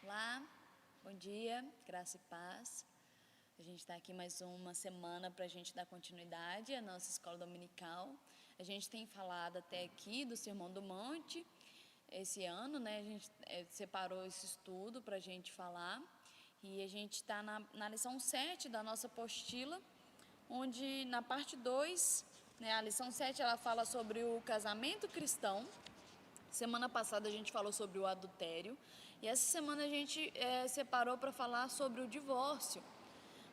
Olá, bom dia, graça e paz. A gente está aqui mais uma semana para a gente dar continuidade à nossa escola dominical. A gente tem falado até aqui do Sermão do Monte. Esse ano, né, a gente separou esse estudo para a gente falar. E a gente está na lição 7 da nossa apostila, onde na parte 2, né, a lição 7 ela fala sobre o casamento cristão. Semana passada a gente falou sobre o adultério e essa semana a gente separou para falar sobre o divórcio.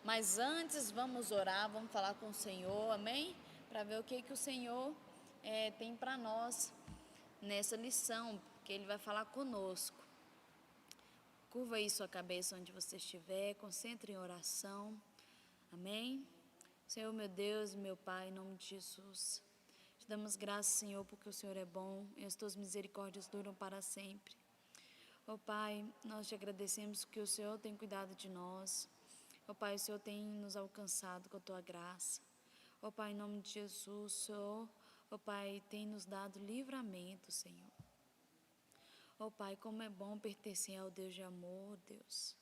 Mas antes vamos orar, vamos falar com o Senhor, amém? Para ver o que o Senhor tem para nós nessa lição, que Ele vai falar conosco. Curva aí sua cabeça onde você estiver, concentre em oração, amém? Senhor meu Deus e meu Pai, em nome de Jesus, te damos graças, Senhor, porque o Senhor é bom e as tuas misericórdias duram para sempre. Ó Pai, nós te agradecemos que o Senhor tem cuidado de nós. Ó Pai, o Senhor tem nos alcançado com a tua graça. Ó Pai, em nome de Jesus, o Senhor, ó Pai, tem nos dado livramento, Senhor. Ó Pai, como é bom pertencer ao Deus de amor, Deus.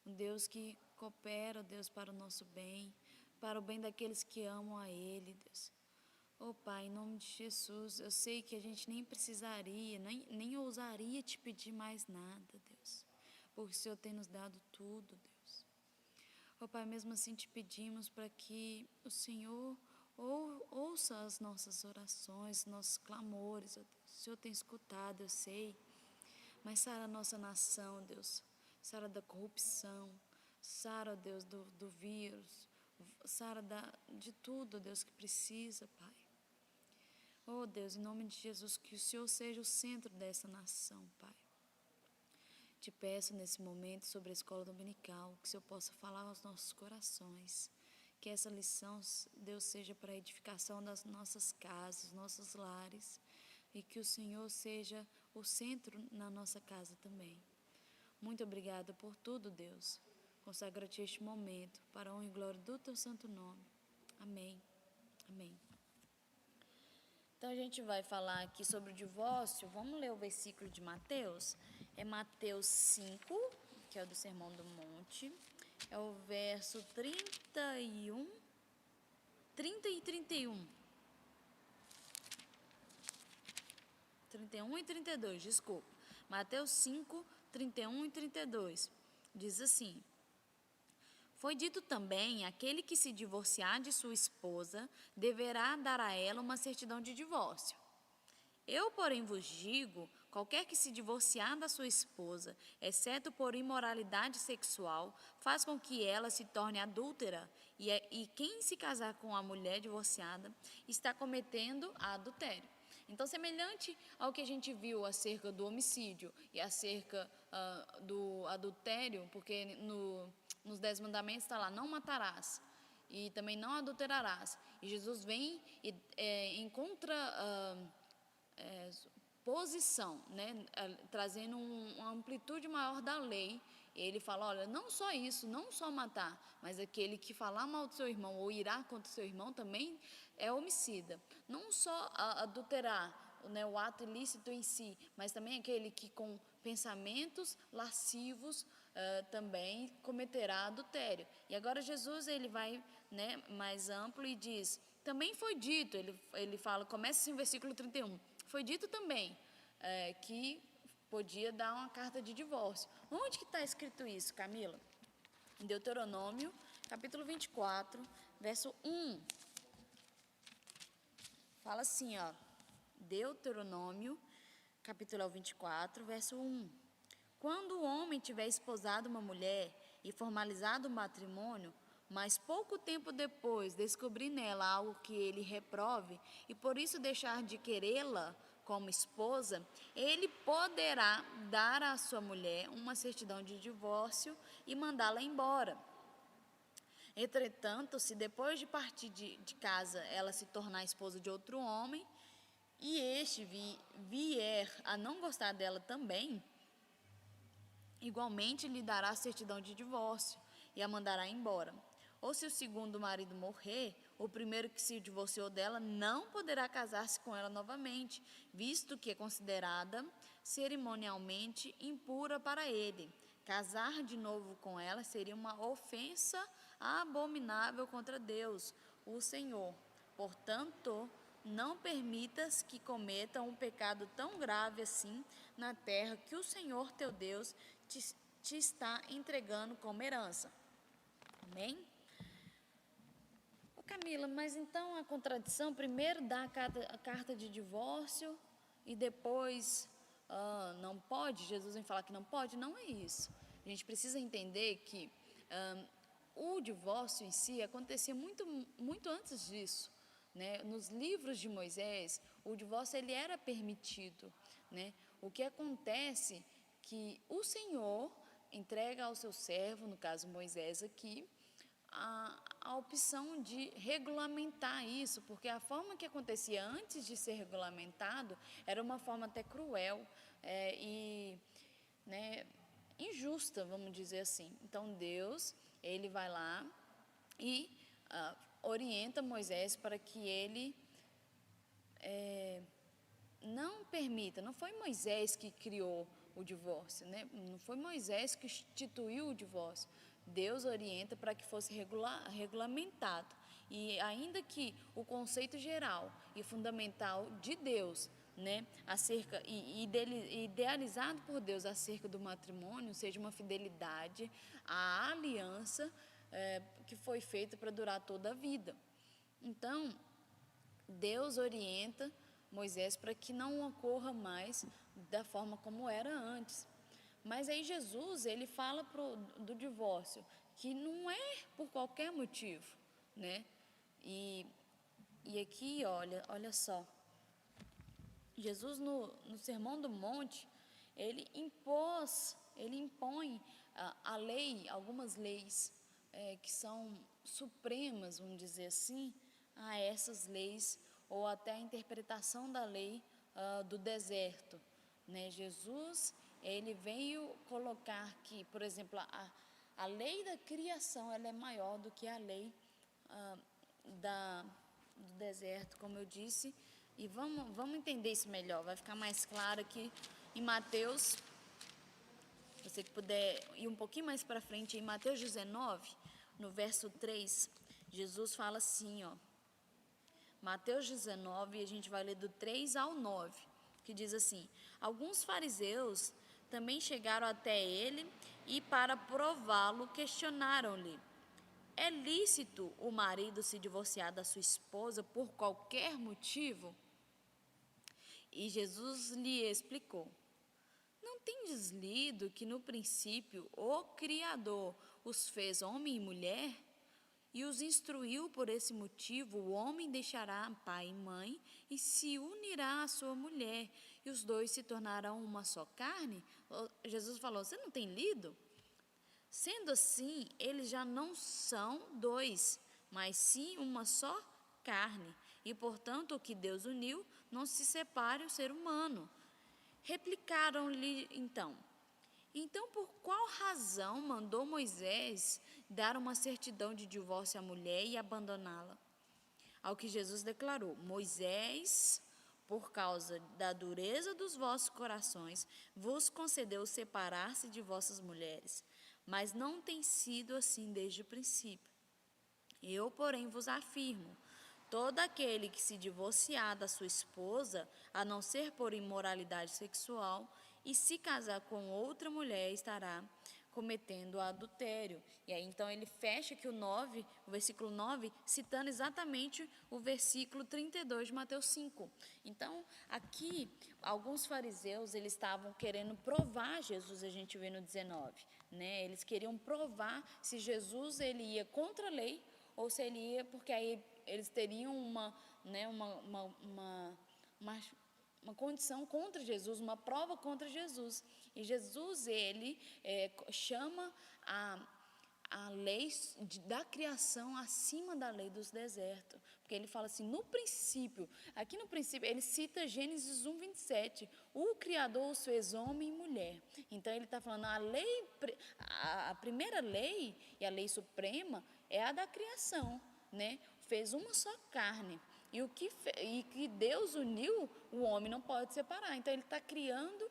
Um Deus que coopera, Deus, para o nosso bem, para o bem daqueles que amam a Ele, Deus. Oh Pai, em nome de Jesus, eu sei que a gente nem precisaria, nem ousaria te pedir mais nada, Deus, porque o Senhor tem nos dado tudo, Deus. Oh Pai, mesmo assim te pedimos para que o Senhor ouça as nossas orações, nossos clamores, oh Deus. O Senhor tem escutado, eu sei, mas sara a nossa nação, Deus, sara da corrupção, sara, oh Deus, do vírus, sara de tudo, Deus, que precisa, Pai. Oh Deus, em nome de Jesus, que o Senhor seja o centro dessa nação, Pai. Te peço nesse momento sobre a escola dominical, que o Senhor possa falar aos nossos corações, que essa lição, Deus, seja para a edificação das nossas casas, nossos lares, e que o Senhor seja o centro na nossa casa também. Muito obrigada por tudo, Deus. Consagra-te este momento para a honra e glória do teu santo nome. Amém. Amém. Então a gente vai falar aqui sobre o divórcio. Vamos ler o versículo de Mateus. É Mateus 5, que é o do Sermão do Monte. É o verso 31, 30 e 31. 31 e 32, desculpa. Mateus 5, 31 e 32. Diz assim: Foi dito também, aquele que se divorciar de sua esposa deverá dar a ela uma certidão de divórcio. Eu, porém, vos digo, qualquer que se divorciar da sua esposa, exceto por imoralidade sexual, faz com que ela se torne adúltera, e quem se casar com a mulher divorciada está cometendo adultério. Então, semelhante ao que a gente viu acerca do homicídio e acerca do adultério, porque nos 10 mandamentos está lá, não matarás, e também não adulterarás. E Jesus vem e encontra posição, né, trazendo uma amplitude maior da lei. Ele fala, olha, não só isso, não só matar, mas aquele que falar mal do seu irmão ou irá contra o seu irmão também é homicida. Não só adulterar, né, o ato ilícito em si, mas também aquele que com pensamentos lascivos também cometerá adultério. E agora Jesus ele vai, né, mais amplo e diz, também foi dito, ele fala, começa assim o versículo 31, foi dito também que podia dar uma carta de divórcio. Onde que está escrito isso, Camila? Em Deuteronômio, capítulo 24, verso 1. Fala assim, ó, Deuteronômio, capítulo 24, verso 1. Quando o homem tiver esposado uma mulher e formalizado o matrimônio, mas pouco tempo depois descobrir nela algo que ele reprove e por isso deixar de querê-la como esposa, ele poderá dar à sua mulher uma certidão de divórcio e mandá-la embora. Entretanto, se depois de partir de casa ela se tornar esposa de outro homem e este vier a não gostar dela também, igualmente lhe dará a certidão de divórcio e a mandará embora. Ou se o segundo marido morrer, o primeiro que se divorciou dela não poderá casar-se com ela novamente, visto que é considerada cerimonialmente impura para ele. Casar de novo com ela seria uma ofensa abominável contra Deus, o Senhor. Portanto, não permitas que cometam um pecado tão grave assim na terra que o Senhor teu Deus te está entregando como herança. Amém? Ô Camila, mas então a contradição, primeiro dá a carta de divórcio e depois não pode? Jesus vem falar que não pode? Não é isso. A gente precisa entender que o divórcio em si acontecia muito antes disso. Né? Nos livros de Moisés, o divórcio ele era permitido. Né? O que acontece que o Senhor entrega ao seu servo, no caso Moisés aqui, a opção de regulamentar isso, porque a forma que acontecia antes de ser regulamentado era uma forma até cruel e né, injusta, vamos dizer assim. Então Deus, ele vai lá e orienta Moisés para que ele não permita. Não foi Moisés que criou o divórcio, né? Não foi Moisés que instituiu o divórcio. Deus orienta para que fosse regulamentado. E ainda que o conceito geral e fundamental de Deus, né, acerca e idealizado por Deus acerca do matrimônio seja uma fidelidade à aliança que foi feita para durar toda a vida. Então, Deus orienta Moisés para que não ocorra mais da forma como era antes. Mas aí Jesus, ele fala do divórcio, que não é por qualquer motivo, né? E aqui, olha só, Jesus no Sermão do Monte, ele impõe a lei, algumas leis que são supremas, vamos dizer assim, a essas leis, ou até a interpretação da lei do deserto. Né? Jesus, ele veio colocar que, por exemplo, a lei da criação ela é maior do que a lei do deserto, como eu disse. E vamos entender isso melhor, vai ficar mais claro aqui em Mateus, se você puder ir um pouquinho mais para frente, em Mateus 19, no verso 3, Jesus fala assim, ó, Mateus 19, a gente vai ler do 3 ao 9, que diz assim: alguns fariseus também chegaram até ele e, para prová-lo, questionaram-lhe: é lícito o marido se divorciar da sua esposa por qualquer motivo? E Jesus lhe explicou: não tendes lido que no princípio o Criador os fez homem e mulher? E os instruiu por esse motivo: o homem deixará pai e mãe e se unirá à sua mulher, e os dois se tornarão uma só carne? Jesus falou: você não tem lido? Sendo assim, eles já não são dois, mas sim uma só carne. E, portanto, o que Deus uniu, não se separe o ser humano. Replicaram-lhe então, por qual razão mandou Moisés dar uma certidão de divórcio à mulher e abandoná-la? Ao que Jesus declarou: Moisés, por causa da dureza dos vossos corações, vos concedeu separar-se de vossas mulheres, mas não tem sido assim desde o princípio. Eu, porém, vos afirmo: todo aquele que se divorciar da sua esposa, a não ser por imoralidade sexual, e se casar com outra mulher, estará cometendo adultério. E aí então ele fecha aqui o versículo 9, citando exatamente o versículo 32 de Mateus 5. Então, aqui, alguns fariseus, eles estavam querendo provar Jesus, a gente vê no 19, né? Eles queriam provar se Jesus ele ia contra a lei ou se ele ia, porque aí eles teriam uma condição contra Jesus, uma prova contra Jesus. E Jesus, ele chama a lei da criação acima da lei dos desertos. Porque ele fala assim, no princípio, aqui no princípio, ele cita Gênesis 1, 27, o Criador os fez homem e mulher. Então, ele está falando, a primeira lei e a lei suprema é a da criação, né? Fez uma só carne. E que Deus uniu, o homem não pode separar. Então, ele está criando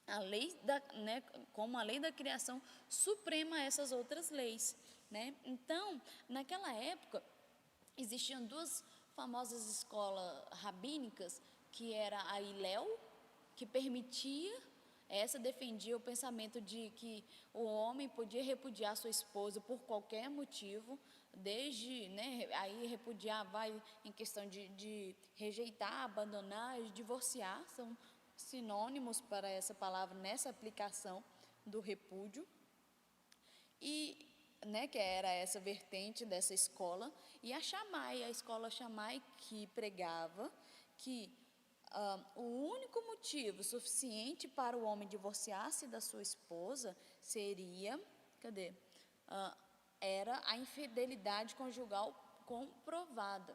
a lei né, como a lei da criação suprema a essas outras leis, né? Então, naquela época, existiam duas famosas escolas rabínicas, que era a Hillel, que permitia, essa defendia o pensamento de que o homem podia repudiar sua esposa por qualquer motivo, desde, né, aí repudiar vai em questão de rejeitar, abandonar, divorciar, são sinônimos para essa palavra nessa aplicação do repúdio. E, né, que era essa vertente dessa escola, e a Shammai, a escola Shammai, que pregava que o único motivo suficiente para o homem divorciar-se da sua esposa seria, era a infidelidade conjugal comprovada.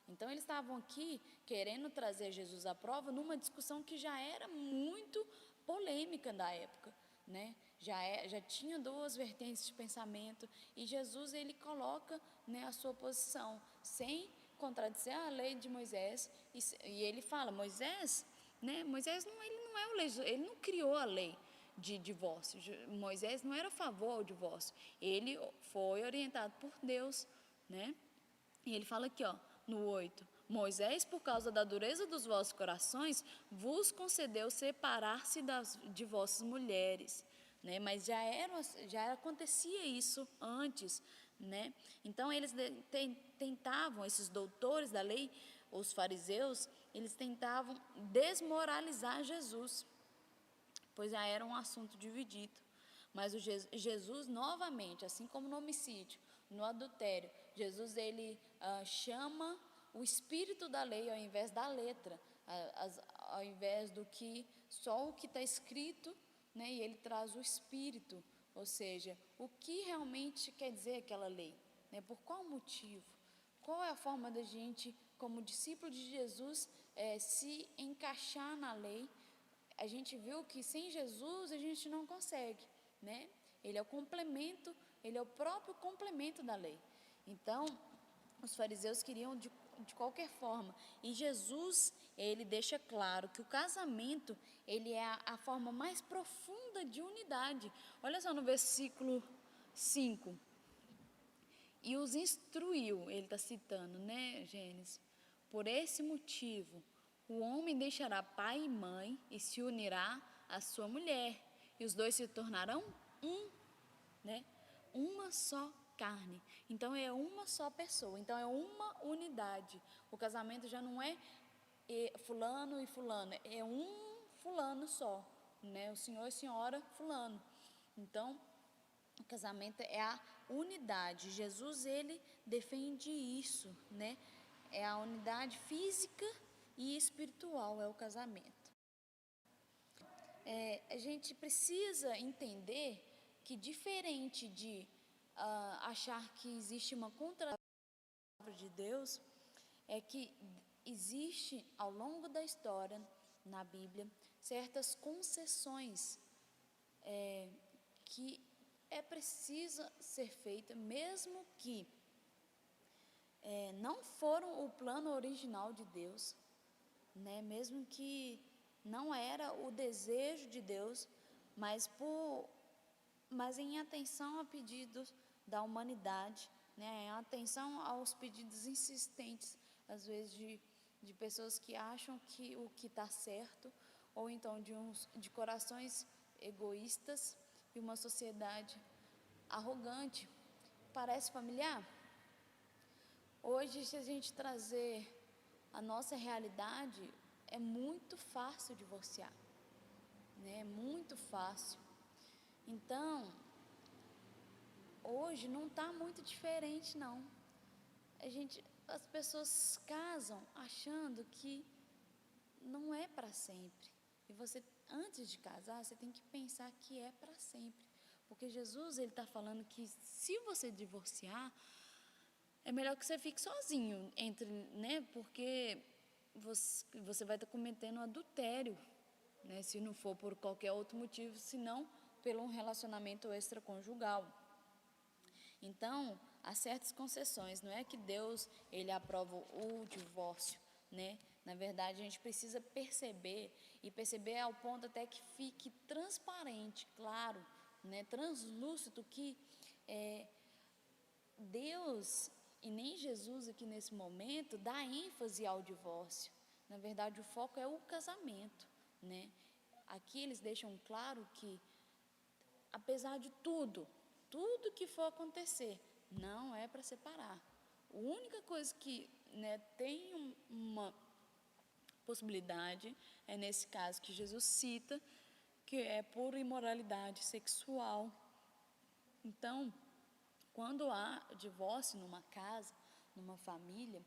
Então, eles estavam aqui querendo trazer Jesus à prova numa discussão que já era muito polêmica da época, né? Já tinha duas vertentes de pensamento, e Jesus, ele coloca, né, a sua posição sem contradizer a lei de Moisés, e ele fala, Moisés, né, Moisés não, ele não é o legislador, ele não criou a lei de divórcio. Moisés não era a favor ao divórcio, ele foi orientado por Deus, né? E ele fala aqui, ó, no 8, Moisés, por causa da dureza dos vossos corações, vos concedeu separar-se de vossas mulheres, né? Mas já acontecia isso antes, né? Então eles tentavam, esses doutores da lei, os fariseus, eles tentavam desmoralizar Jesus, pois já era um assunto dividido. Mas Jesus, novamente, assim como no homicídio, no adultério, Jesus, ele chama o espírito da lei ao invés da letra, ao invés do que só o que está escrito, né, e ele traz o espírito, ou seja, o que realmente quer dizer aquela lei, né, por qual motivo, qual é a forma da gente, como discípulo de Jesus, se encaixar na lei. A gente viu que sem Jesus a gente não consegue, né? Ele é o complemento, ele é o próprio complemento da lei. Então, os fariseus queriam de qualquer forma, e Jesus, ele deixa claro que o casamento, ele é a forma mais profunda de unidade. Olha só no versículo 5, e os instruiu, ele está citando, né, Gênesis, por esse motivo, o homem deixará pai e mãe e se unirá à sua mulher, e os dois se tornarão né? Uma só carne. Então é uma só pessoa, então é uma unidade. O casamento já não é fulano e fulana, é um fulano só, né? O senhor e senhora fulano. Então, o casamento é a unidade. Jesus, ele defende isso, né? É a unidade física e espiritual, é o casamento. A gente precisa entender que, diferente de achar que existe uma contradição da palavra de Deus, é que existe ao longo da história, na Bíblia, certas concessões que é preciso ser feita, mesmo que não foram o plano original de Deus, né? Mesmo que não era o desejo de Deus, mas em atenção a pedidos da humanidade, né? Em atenção aos pedidos insistentes, às vezes de pessoas que acham que o que está certo, ou então de corações egoístas e uma sociedade arrogante. Parece familiar? Hoje, se a gente trazer a nossa realidade, é muito fácil divorciar, né? É muito fácil. Então, hoje não está muito diferente, não. As pessoas casam achando que não é para sempre. E você, antes de casar, você tem que pensar que é para sempre. Porque Jesus, ele está falando que se você divorciar, é melhor que você fique sozinho, né? Porque você vai estar cometendo adultério, né? Se não for por qualquer outro motivo, senão pelo um relacionamento extraconjugal. Então, há certas concessões, não é que Deus, ele aprova o divórcio, né? Na verdade, a gente precisa perceber, e perceber ao ponto até que fique transparente, claro, né, translúcido, que Deus e nem Jesus aqui nesse momento dá ênfase ao divórcio. Na verdade, o foco é o casamento, né? Aqui eles deixam claro que, apesar de tudo que for acontecer, não é para separar. A única coisa que, né, tem uma possibilidade é nesse caso que Jesus cita, que é por imoralidade sexual. Então, quando há divórcio numa casa, numa família,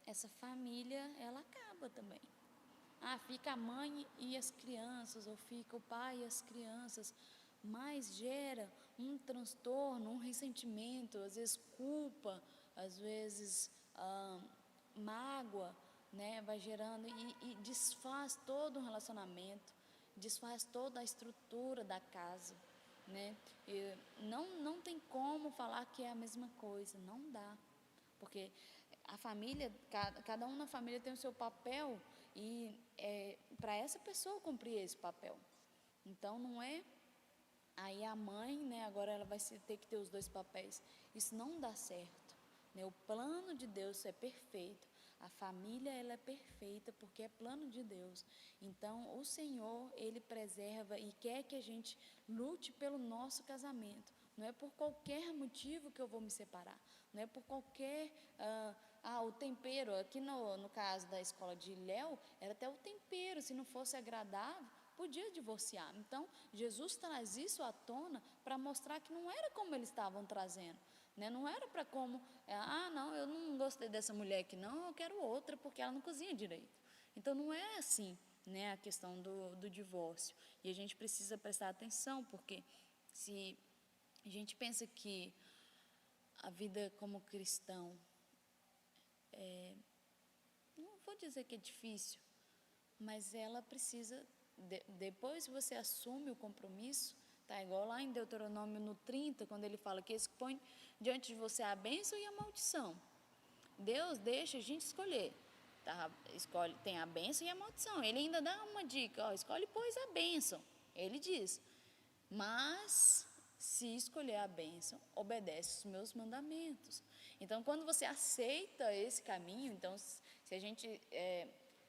essa família, ela acaba também. Fica a mãe e as crianças, ou fica o pai e as crianças, mas gera um transtorno, um ressentimento, às vezes culpa, às vezes mágoa, né? Vai gerando e desfaz todo um relacionamento, desfaz toda a estrutura da casa, né? E não tem como falar que é a mesma coisa, não dá, porque a família, cada um na família tem o seu papel e para essa pessoa cumprir esse papel. Então não é aí a mãe, né, agora ela vai ter que ter os dois papéis. Isso não dá certo, né? O plano de Deus é perfeito. A família, ela é perfeita porque é plano de Deus. Então o Senhor, Ele preserva e quer que a gente lute pelo nosso casamento. Não é por qualquer motivo que eu vou me separar. Não é por qualquer... o tempero, aqui no caso da escola de Léo, era até o tempero, se não fosse agradável, podia divorciar. Então, Jesus traz isso à tona para mostrar que não era como eles estavam trazendo, né? Não era para como, não, eu não gostei dessa mulher aqui não, eu quero outra porque ela não cozinha direito. Então, não é assim, né, a questão do divórcio. E a gente precisa prestar atenção, porque se a gente pensa que a vida como cristão, não vou dizer que é difícil, mas ela precisa, depois que você assume o compromisso, tá igual lá em Deuteronômio no 30, quando ele fala que expõe diante de você a bênção e a maldição. Deus deixa a gente escolher, tá? Escolhe, tem a bênção e a maldição. Ele ainda dá uma dica, escolhe pois a bênção. Ele diz, mas se escolher a bênção, obedece os meus mandamentos. Então, quando você aceita esse caminho, então, se a gente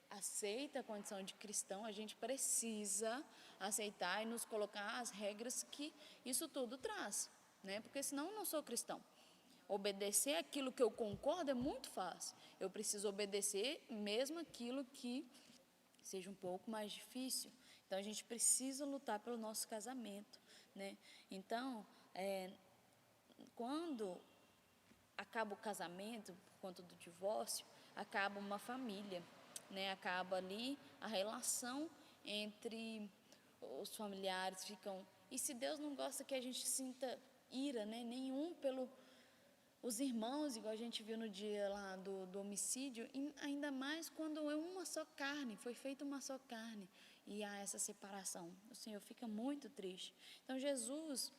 aceita a condição de cristão, a gente precisa aceitar e nos colocar as regras que isso tudo traz, né? Porque senão eu não sou cristão. Obedecer aquilo que eu concordo é muito fácil. Eu preciso obedecer mesmo aquilo que seja um pouco mais difícil. Então, a gente precisa lutar pelo nosso casamento, né? Então, quando acaba o casamento, por conta do divórcio, acaba uma família, né? Acaba ali a relação entre os familiares, ficam... E se Deus não gosta que a gente sinta ira, né? Nenhum pelo... Os irmãos, igual a gente viu no dia lá do homicídio, e ainda mais quando é uma só carne, foi feita uma só carne, e há essa separação. O Senhor fica muito triste. Então, Jesus,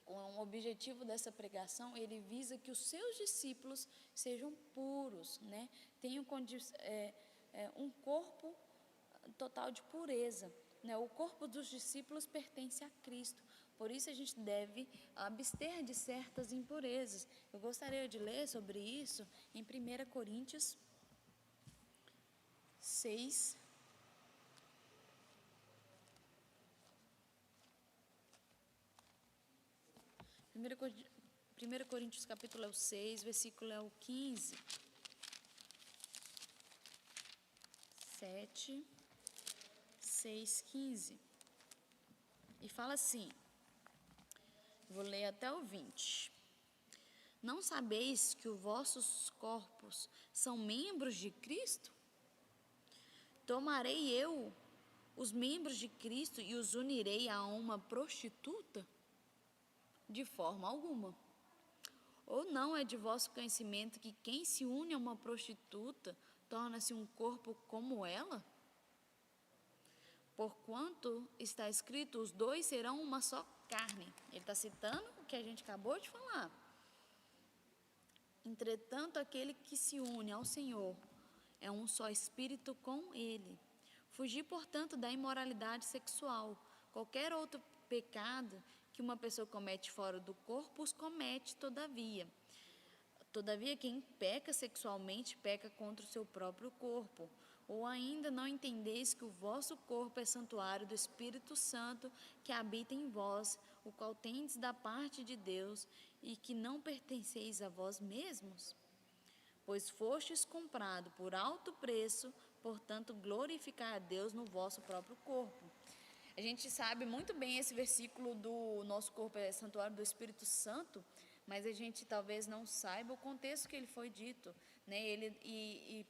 com o objetivo dessa pregação, ele visa que os seus discípulos sejam puros, né? Tenham um corpo total de pureza, né? O corpo dos discípulos pertence a Cristo. Por isso a gente deve abster de certas impurezas. Eu gostaria de ler sobre isso em 1 Coríntios 6. 1 Coríntios capítulo 6, versículo 15. 7, 6, 15. E fala assim, vou ler até o 20. Não sabeis que os vossos corpos são membros de Cristo? Tomarei eu os membros de Cristo e os unirei a uma prostituta? De forma alguma. Ou não é de vosso conhecimento que quem se une a uma prostituta torna-se um corpo como ela? Porquanto está escrito, os dois serão uma só carne. Ele está citando o que a gente acabou de falar. Entretanto, aquele que se une ao Senhor, é um só espírito com Ele. Fugir, portanto, da imoralidade sexual. Qualquer outro pecado que uma pessoa comete fora do corpo, os comete todavia. Todavia, quem peca sexualmente, peca contra o seu próprio corpo. Ou ainda não entendeis que o vosso corpo é santuário do Espírito Santo que habita em vós, o qual tendes da parte de Deus, e que não pertenceis a vós mesmos? Pois fostes comprado por alto preço, portanto glorificai a Deus no vosso próprio corpo. A gente sabe muito bem esse versículo do nosso corpo é santuário do Espírito Santo, mas a gente talvez não saiba o contexto que ele foi dito, né?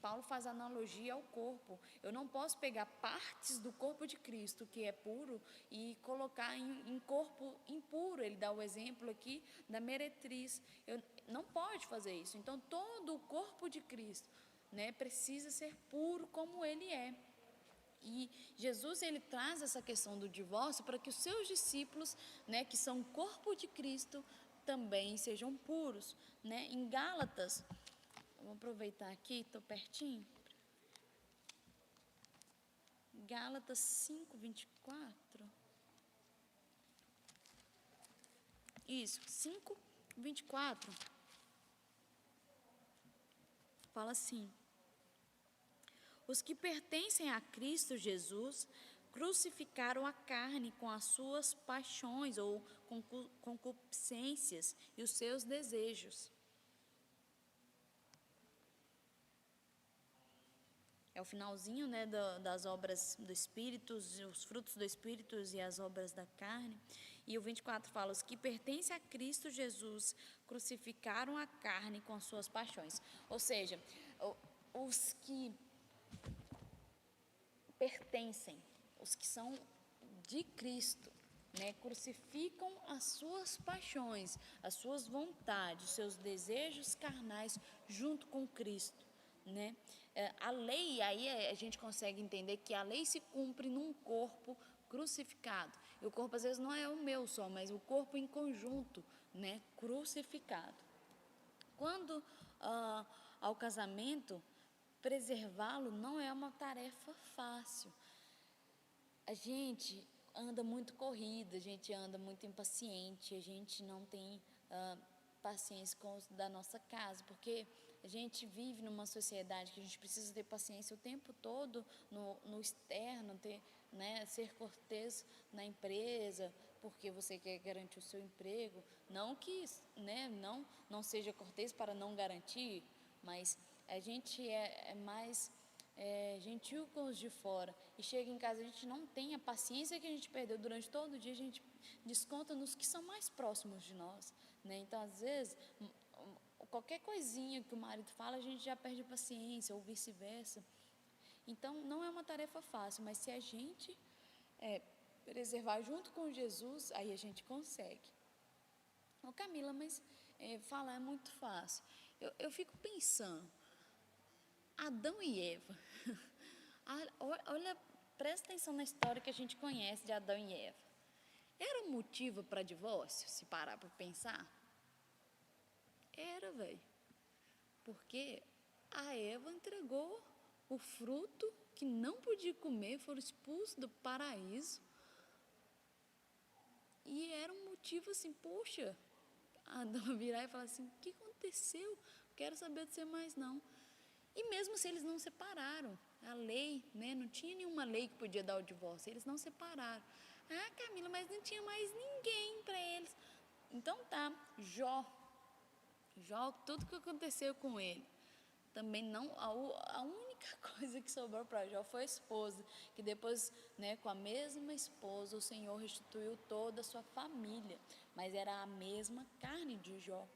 Paulo faz analogia ao corpo. Eu não posso pegar partes do corpo de Cristo, que é puro, e colocar em corpo impuro. Ele dá o exemplo aqui da meretriz. Não pode fazer isso. Então, todo o corpo de Cristo, né, precisa ser puro como ele é. E Jesus, ele traz essa questão do divórcio para que os seus discípulos, né, que são o corpo de Cristo, também sejam puros, né? Em Gálatas, vou aproveitar aqui, estou pertinho. Gálatas 5:24. Isso, 5:24. Fala assim: os que pertencem a Cristo Jesus crucificaram a carne com as suas paixões ou concupiscências e os seus desejos. É o finalzinho, né, das obras do Espírito, os frutos do Espírito e as obras da carne. E o 24 fala: os que pertencem a Cristo Jesus crucificaram a carne com as suas paixões. Ou seja, os que pertencem, os que são de Cristo, né, crucificam as suas paixões, as suas vontades, os seus desejos carnais junto com Cristo, né? A lei, aí a gente consegue entender que a lei se cumpre num corpo crucificado. E o corpo às vezes não é o meu só, mas o corpo em conjunto, né, crucificado. Quando ao casamento, preservá-lo não é uma tarefa fácil. A gente anda muito corrida, a gente anda muito impaciente, a gente não tem paciência com os da nossa casa, porque a gente vive numa sociedade que a gente precisa ter paciência o tempo todo no externo, né, ser cortês na empresa, porque você quer garantir o seu emprego. Não que, né, não seja cortês para não garantir, mas a gente é mais gentil com os de fora, e chega em casa, a gente não tem a paciência que a gente perdeu durante todo o dia, a gente desconta nos que são mais próximos de nós, né? Então, às vezes, qualquer coisinha que o marido fala, a gente já perde a paciência, ou vice-versa. Então, não é uma tarefa fácil, mas se a gente preservar junto com Jesus, aí a gente consegue. Ô Camila, mas falar é muito fácil. Eu fico pensando, Adão e Eva, olha, presta atenção na história que a gente conhece de Adão e Eva. Era um motivo para divórcio, se parar para pensar? Era, velho. Porque a Eva entregou o fruto que não podia comer, foram expulsos do paraíso. E era um motivo assim, poxa, Adão virar e falar assim: o que aconteceu? Quero saber de você mais não. E mesmo se eles não separaram, a lei, né, não tinha nenhuma lei que podia dar o divórcio, eles não separaram. Ah, Camila, mas não tinha mais ninguém para eles. Então tá, Jó, tudo que aconteceu com ele, também não, a única coisa que sobrou para Jó foi a esposa, que depois, né, com a mesma esposa, o Senhor restituiu toda a sua família, mas era a mesma carne de Jó.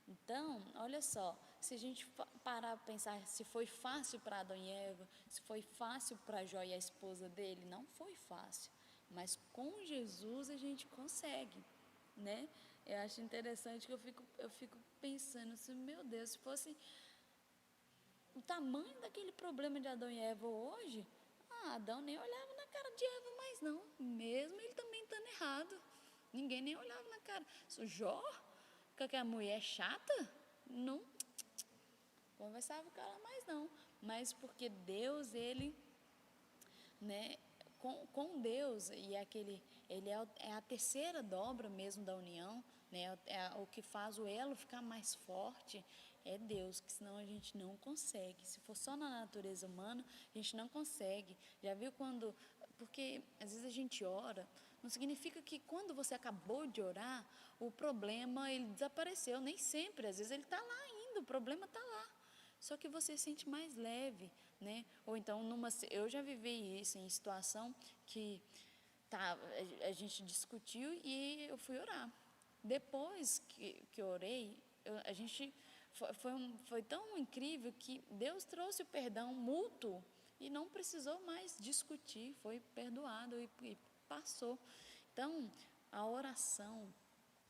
Então, olha só, se a gente parar para pensar se foi fácil para Adão e Eva, se foi fácil para Jó e a esposa dele, não foi fácil, mas com Jesus a gente consegue, né? Eu acho interessante que eu fico pensando assim, meu Deus, se fosse o tamanho daquele problema de Adão e Eva hoje, Adão nem olhava na cara de Eva mais não, mesmo ele também estando errado, ninguém nem olhava na cara. Jó, com aquela mulher chata, não conversava com ela mais não, mas porque Deus, ele, né, com Deus, e ele é a terceira dobra mesmo da união, né, o que faz o elo ficar mais forte é Deus, que senão a gente não consegue. Se for só na natureza humana, a gente não consegue. Já viu quando... Porque às vezes a gente ora, não significa que quando você acabou de orar, o problema ele desapareceu. Nem sempre, às vezes ele está lá ainda, o problema está lá. Só que você se sente mais leve, né? Ou então, eu já vivi isso em situação que tá, a gente discutiu e eu fui orar. Depois que eu orei, a gente foi tão incrível que Deus trouxe o perdão mútuo e não precisou mais discutir, foi perdoado e passou. Então, a oração,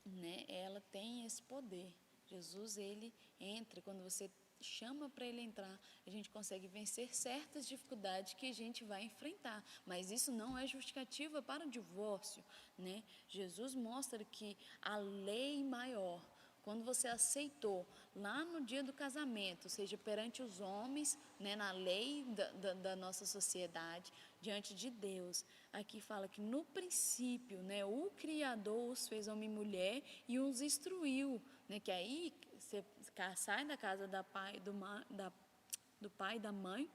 né, ela tem esse poder. Jesus, ele entra, quando você chama para ele entrar, a gente consegue vencer certas dificuldades que a gente vai enfrentar, mas isso não é justificativa para o divórcio, né? Jesus mostra que a lei maior, quando você aceitou lá no dia do casamento, seja perante os homens, né, na lei da nossa sociedade, diante de Deus, aqui fala que no princípio, né, o Criador os fez homem e mulher e os instruiu, né, que aí você sai da casa do pai e da mãe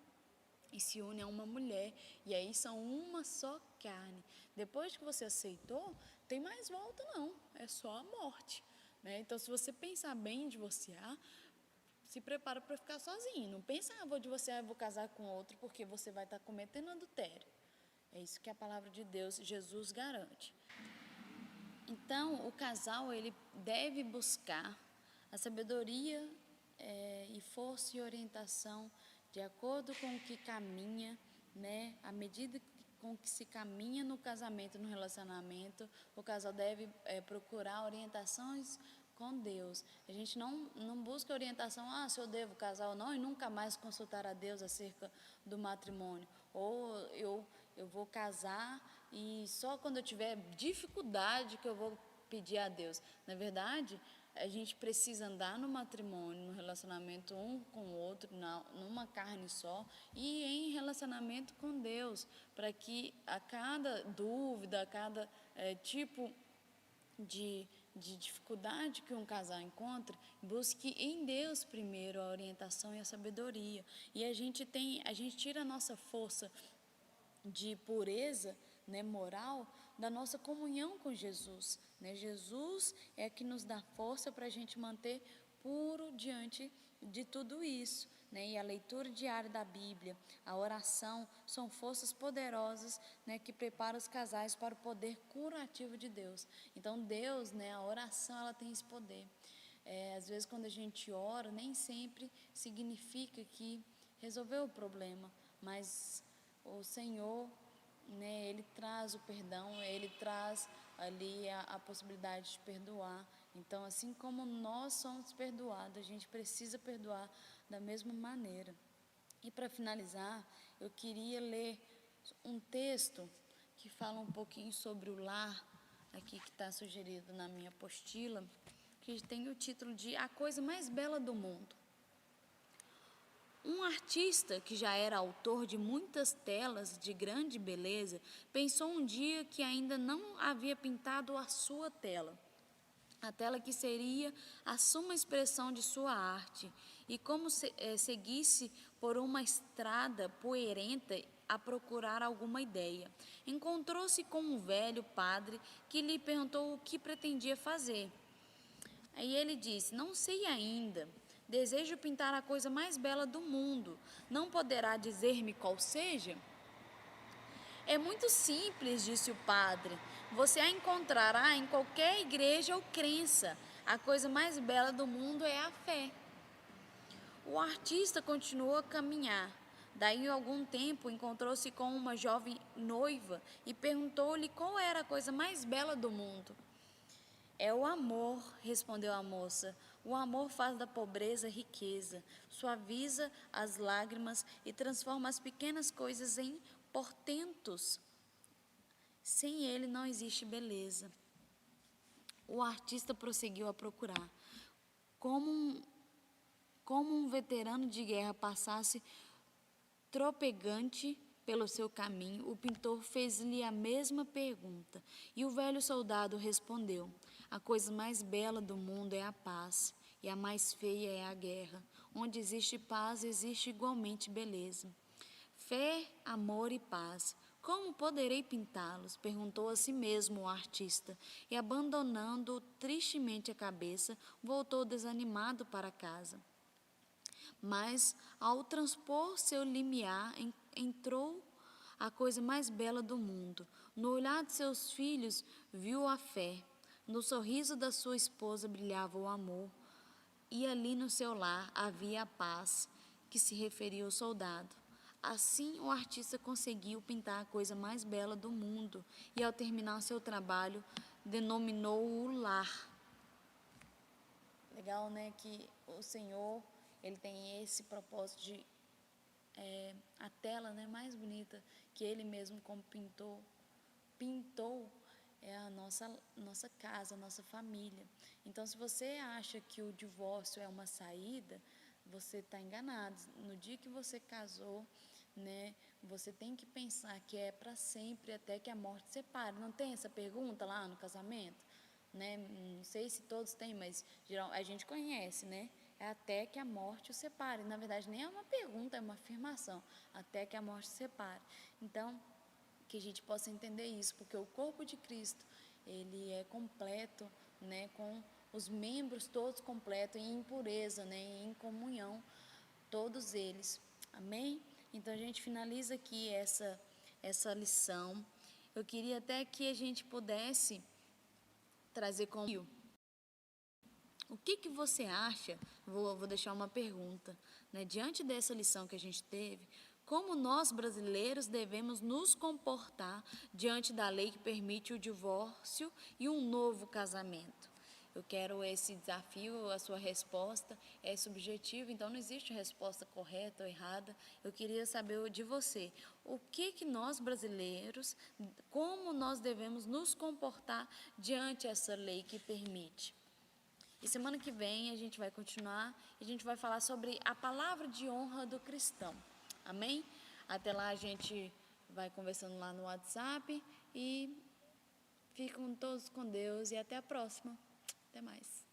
e se une a uma mulher, e aí são uma só carne. Depois que você aceitou, tem mais volta não, é só a morte, né? Então, se você pensar bem em divorciar, se prepara para ficar sozinho. Não pensa, vou divorciar, vou casar com outro, porque você vai estar cometendo adultério. É isso que a palavra de Deus, Jesus, garante. Então, o casal, ele deve buscar a sabedoria e força e orientação de acordo com o que caminha, né? À medida com que se caminha no casamento, no relacionamento, o casal deve procurar orientações com Deus. A gente não busca orientação, se eu devo casar ou não, e nunca mais consultar a Deus acerca do matrimônio. Ou eu vou casar e só quando eu tiver dificuldade que eu vou pedir a Deus. Na verdade, a gente precisa andar no matrimônio, no relacionamento um com o outro, numa carne só, e em relacionamento com Deus, para que a cada dúvida, a cada tipo de dificuldade que um casal encontra, busque em Deus primeiro a orientação e a sabedoria. E a gente tira a nossa força de pureza, né, moral, da nossa comunhão com Jesus, né? Jesus é que nos dá força para a gente manter puro diante de tudo isso, né? E a leitura diária da Bíblia, a oração, são forças poderosas, né, que preparam os casais para o poder curativo de Deus. Então Deus, né, a oração, ela tem esse poder. Às vezes quando a gente ora, nem sempre significa que resolveu o problema, mas o Senhor, né, ele traz o perdão, ele traz ali a possibilidade de perdoar. Então, assim como nós somos perdoados, a gente precisa perdoar da mesma maneira. E para finalizar, eu queria ler um texto que fala um pouquinho sobre o lar, aqui que está sugerido na minha apostila, que tem o título de A Coisa Mais Bela do Mundo. Um artista que já era autor de muitas telas de grande beleza, pensou um dia que ainda não havia pintado a sua tela, a tela que seria a suma expressão de sua arte, e como seguisse por uma estrada poeirenta a procurar alguma ideia. Encontrou-se com um velho padre que lhe perguntou o que pretendia fazer. Aí ele disse: não sei ainda. Desejo pintar a coisa mais bela do mundo. Não poderá dizer-me qual seja? É muito simples, disse o padre. Você a encontrará em qualquer igreja ou crença. A coisa mais bela do mundo é a fé. O artista continuou a caminhar. Daí, a algum tempo, encontrou-se com uma jovem noiva e perguntou-lhe qual era a coisa mais bela do mundo. É o amor, respondeu a moça. O amor faz da pobreza riqueza, suaviza as lágrimas e transforma as pequenas coisas em portentos. Sem ele não existe beleza. O artista prosseguiu a procurar. Como um veterano de guerra passasse Tropegante pelo seu caminho, o pintor fez-lhe a mesma pergunta, e o velho soldado respondeu: a coisa mais bela do mundo é a paz, e a mais feia é a guerra. Onde existe paz, existe igualmente beleza. Fé, amor e paz. Como poderei pintá-los? Perguntou a si mesmo o artista, e abandonando tristemente a cabeça, voltou desanimado para casa. Mas, ao transpor seu limiar, entrou a coisa mais bela do mundo. No olhar de seus filhos, viu a fé. No sorriso da sua esposa brilhava o amor. E ali no seu lar havia a paz, que se referia ao soldado. Assim, o artista conseguiu pintar a coisa mais bela do mundo e, ao terminar seu trabalho, denominou-o lar. Legal, né? Que o Senhor, ele tem esse propósito de a tela, né, mais bonita que ele mesmo como pintou é a nossa casa, a nossa família. Então, se você acha que o divórcio é uma saída, você está enganado. No dia que você casou, né, você tem que pensar que é para sempre até que a morte separe. Não tem essa pergunta lá no casamento? Né? Não sei se todos têm, mas geral, a gente conhece, né? É até que a morte o separe. Na verdade, nem é uma pergunta, é uma afirmação. Até que a morte o separe. Então, que a gente possa entender isso, porque o corpo de Cristo, ele é completo, né? Com os membros todos completos, em pureza, né? Em comunhão, todos eles. Amém? Então, a gente finaliza aqui essa lição. Eu queria até que a gente pudesse trazer como o que você acha? Vou deixar uma pergunta, né? Diante dessa lição que a gente teve, como nós brasileiros devemos nos comportar diante da lei que permite o divórcio e um novo casamento? Eu quero esse desafio, a sua resposta é subjetiva, então não existe resposta correta ou errada. Eu queria saber de você, o que nós brasileiros, como nós devemos nos comportar diante essa lei que permite? E semana que vem a gente vai continuar e a gente vai falar sobre a palavra de honra do cristão. Amém? Até lá a gente vai conversando lá no WhatsApp e ficam todos com Deus e até a próxima. Até mais.